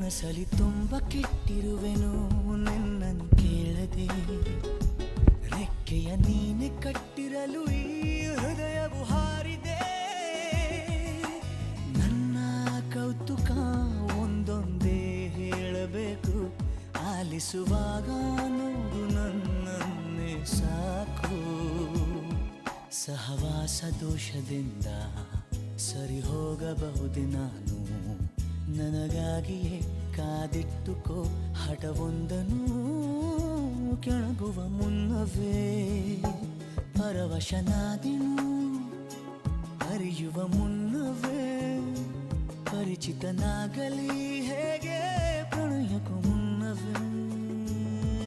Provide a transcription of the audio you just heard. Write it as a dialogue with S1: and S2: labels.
S1: ಮನಸಲಿ ತುಂಬ ಕೆಟ್ಟಿರುವೆನು ನಿನ್ನನ್ನು ಕೇಳದೆ ರೆಕ್ಕೆಯ ನೀನೆ ಕಟ್ಟಿರಲು ಈ ಹೃದಯವು ಹಾರಿದೆ ನನ್ನ ಕೌತುಕ ಒಂದೊಂದೇ ಹೇಳಬೇಕು ಆಲಿಸುವಾಗ ನೋಡು ನನ್ನನ್ನೇ ಸಾಕು ಸಹವಾಸ ದೋಷದಿಂದ ಸರಿ ಹೋಗಬಹುದೇ ನಾನು ನನಗಾಗಿಯೇ ಕಾದಿಟ್ಟುಕೋ ಹಠವೊಂದನು ಕೆಳಗುವ ಮುನ್ನವೇ ಪರವಶನಾದೆನು ಅರಿಯುವ ಮುನ್ನವೇ ಪರಿಚಿತನಾಗಲಿ ಹೇಗೆ ಪ್ರಣಯಕ್ಕೂ